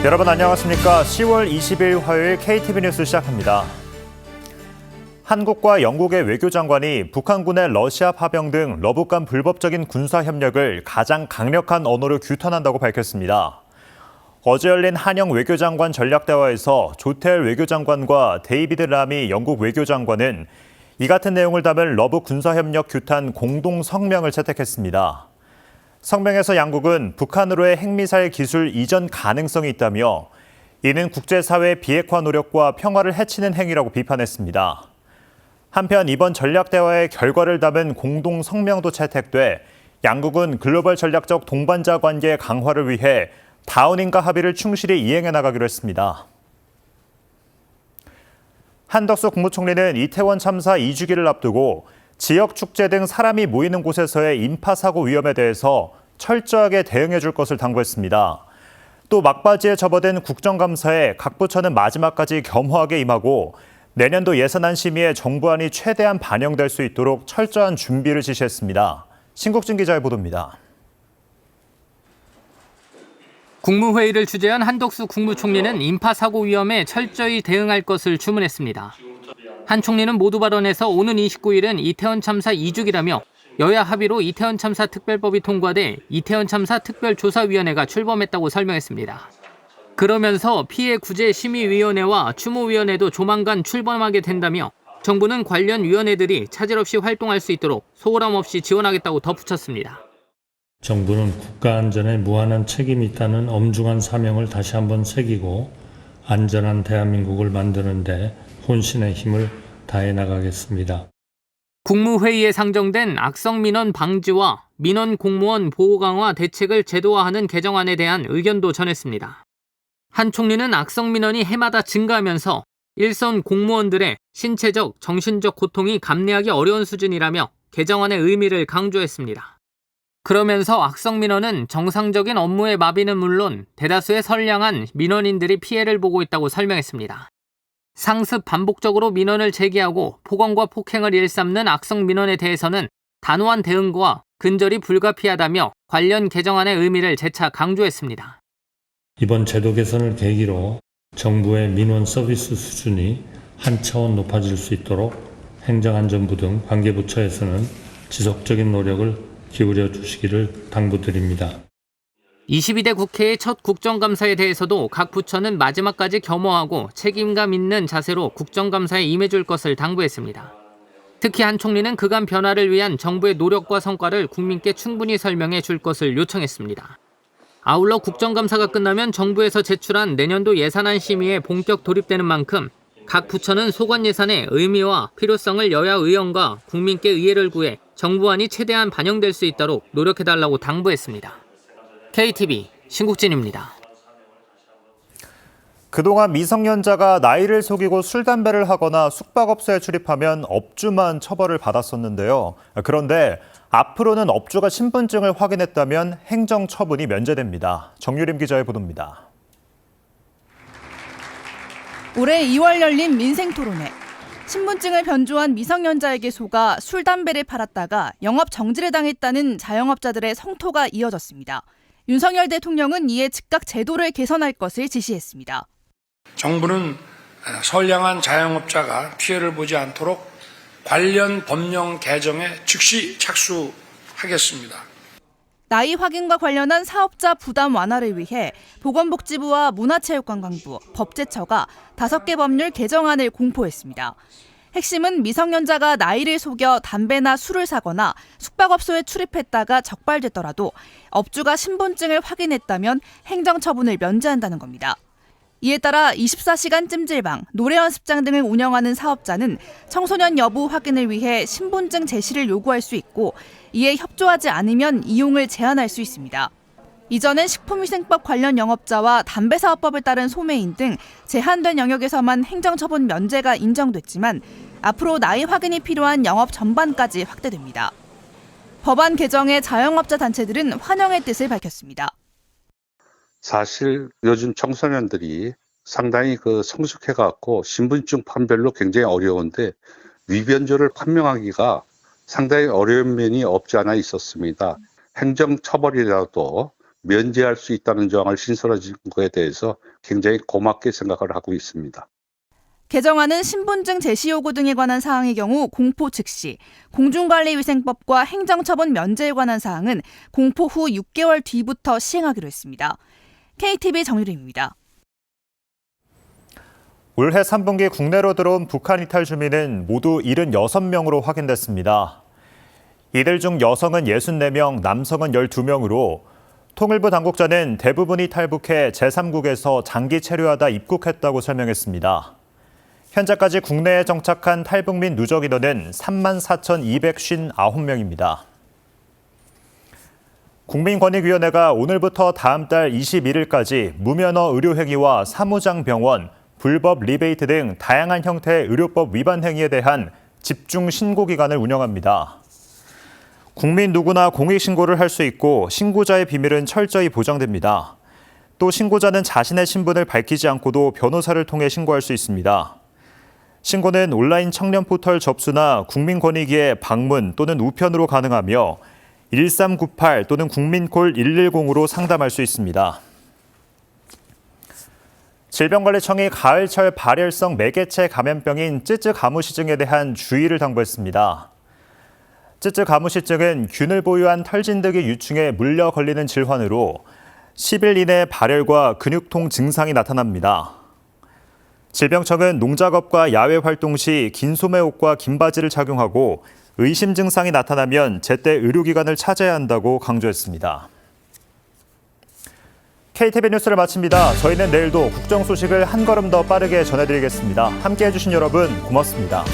여러분 안녕하십니까? 10월 20일 화요일 KTV 뉴스 시작합니다. 한국과 영국의 외교장관이 북한군의 러시아 파병 등 러북 간 불법적인 군사 협력을 가장 강력한 언어로 규탄한다고 밝혔습니다. 어제 열린 한영 외교장관 전략대화에서 조태열 외교장관과 데이비드 라미 영국 외교장관은 이 같은 내용을 담은 러북 군사협력 규탄 공동 성명을 채택했습니다. 성명에서 양국은 북한으로의 핵미사일 기술 이전 가능성이 있다며 이는 국제사회의 비핵화 노력과 평화를 해치는 행위라고 비판했습니다. 한편 이번 전략대화의 결과를 담은 공동 성명도 채택돼 양국은 글로벌 전략적 동반자 관계 강화를 위해 다우닝가 합의를 충실히 이행해 나가기로 했습니다. 한덕수 국무총리는 이태원 참사 2주기를 앞두고 지역 축제 등 사람이 모이는 곳에서의 인파 사고 위험에 대해서 철저하게 대응해 줄 것을 당부했습니다. 또 막바지에 접어든 국정감사에 각 부처는 마지막까지 겸허하게 임하고 내년도 예산안 심의에 정부안이 최대한 반영될 수 있도록 철저한 준비를 지시했습니다. 신국진 기자의 보도입니다. 국무회의를 주재한 한덕수 국무총리는 인파 사고 위험에 철저히 대응할 것을 주문했습니다. 한 총리는 모두 발언에서 오는 29일은 이태원 참사 2주기라며 여야 합의로 이태원 참사 특별법이 통과돼 이태원 참사 특별조사위원회가 출범했다고 설명했습니다. 그러면서 피해 구제 심의위원회와 추모위원회도 조만간 출범하게 된다며 정부는 관련 위원회들이 차질 없이 활동할 수 있도록 소홀함 없이 지원하겠다고 덧붙였습니다. 정부는 국가 안전에 무한한 책임이 있다는 엄중한 사명을 다시 한번 새기고 안전한 대한민국을 만드는 데 혼신의 힘을 다해 나가겠습니다. 국무회의에 상정된 악성 민원 방지와 민원 공무원 보호 강화 대책을 제도화하는 개정안에 대한 의견도 전했습니다. 한 총리는 악성 민원이 해마다 증가하면서 일선 공무원들의 신체적, 정신적 고통이 감내하기 어려운 수준이라며 개정안의 의미를 강조했습니다. 그러면서 악성 민원은 정상적인 업무의 마비는 물론 대다수의 선량한 민원인들이 피해를 보고 있다고 설명했습니다. 상습 반복적으로 민원을 제기하고 폭언과 폭행을 일삼는 악성 민원에 대해서는 단호한 대응과 근절이 불가피하다며 관련 개정안의 의미를 재차 강조했습니다. 이번 제도 개선을 계기로 정부의 민원 서비스 수준이 한 차원 높아질 수 있도록 행정안전부 등 관계부처에서는 지속적인 노력을 기울여 주시기를 당부드립니다. 22대 국회의 첫 국정감사에 대해서도 각 부처는 마지막까지 겸허하고 책임감 있는 자세로 국정감사에 임해줄 것을 당부했습니다. 특히 한 총리는 그간 변화를 위한 정부의 노력과 성과를 국민께 충분히 설명해 줄 것을 요청했습니다. 아울러 국정감사가 끝나면 정부에서 제출한 내년도 예산안 심의에 본격 돌입되는 만큼 각 부처는 소관 예산의 의미와 필요성을 여야 의원과 국민께 이해를 구해 정부안이 최대한 반영될 수 있도록 노력해달라고 당부했습니다. KTV 신국진입니다. 그동안 미성년자가 나이를 속이고 술, 담배를 하거나 숙박업소에 출입하면 업주만 처벌을 받았었는데요. 그런데 앞으로는 업주가 신분증을 확인했다면 행정처분이 면제됩니다. 정유림 기자의 보도입니다. 올해 2월 열린 민생토론회. 신분증을 변조한 미성년자에게 속아 술, 담배를 팔았다가 영업 정지를 당했다는 자영업자들의 성토가 이어졌습니다. 윤석열 대통령은 이에 즉각 제도를 개선할 것을 지시했습니다. 정부는 선량한 자영업자가 피해를 보지 않도록 관련 법령 개정에 즉시 착수하겠습니다. 나이 확인과 관련한 사업자 부담 완화를 위해 보건복지부와 문화체육관광부, 법제처가 5개 법률 개정안을 공포했습니다. 핵심은 미성년자가 나이를 속여 담배나 술을 사거나 숙박업소에 출입했다가 적발됐더라도 업주가 신분증을 확인했다면 행정처분을 면제한다는 겁니다. 이에 따라 24시간 찜질방, 노래 연습장 등을 운영하는 사업자는 청소년 여부 확인을 위해 신분증 제시를 요구할 수 있고 이에 협조하지 않으면 이용을 제한할 수 있습니다. 이전엔 식품위생법 관련 영업자와 담배사업법을 따른 소매인 등 제한된 영역에서만 행정처분 면제가 인정됐지만 앞으로 나이 확인이 필요한 영업 전반까지 확대됩니다. 법안 개정에 자영업자 단체들은 환영의 뜻을 밝혔습니다. 사실 요즘 청소년들이 상당히 성숙해갖고 신분증 판별로 굉장히 어려운데 위변조를 판명하기가 상당히 어려운 면이 없지 않아 있었습니다. 행정처벌이라도 면제할 수 있다는 조항을 신설해준 것에 대해서 굉장히 고맙게 생각을 하고 있습니다. 개정안은 신분증 제시 요구 등에 관한 사항의 경우 공포 즉시, 공중관리위생법과 행정처분 면제에 관한 사항은 공포 후 6개월 뒤부터 시행하기로 했습니다. KTV 정유림입니다. 올해 3분기 국내로 들어온 북한 이탈 주민은 모두 76명으로 확인됐습니다. 이들 중 여성은 64명, 남성은 12명으로 통일부 당국자는 대부분이 탈북해 제3국에서 장기 체류하다 입국했다고 설명했습니다. 현재까지 국내에 정착한 탈북민 누적 인원은 34,259명입니다. 국민권익위원회가 오늘부터 다음 달 21일까지 무면허 의료행위와 사무장병원, 불법 리베이트 등 다양한 형태의 의료법 위반 행위에 대한 집중 신고 기간을 운영합니다. 국민 누구나 공익신고를 할 수 있고 신고자의 비밀은 철저히 보장됩니다. 또 신고자는 자신의 신분을 밝히지 않고도 변호사를 통해 신고할 수 있습니다. 신고는 온라인 청년 포털 접수나 국민권익위의 방문 또는 우편으로 가능하며 1398 또는 국민콜 110으로 상담할 수 있습니다. 질병관리청이 가을철 발열성 매개체 감염병인 쯔쯔 가무시증에 대한 주의를 당부했습니다. 쯔쯔 가무시증은 균을 보유한 털진드기 유충에 물려 걸리는 질환으로 10일 이내 발열과 근육통 증상이 나타납니다. 질병청은 농작업과 야외 활동 시 긴 소매옷과 긴 바지를 착용하고 의심 증상이 나타나면 제때 의료기관을 찾아야 한다고 강조했습니다. KTV 뉴스를 마칩니다. 저희는 내일도 국정 소식을 한 걸음 더 빠르게 전해드리겠습니다. 함께해 주신 여러분 고맙습니다.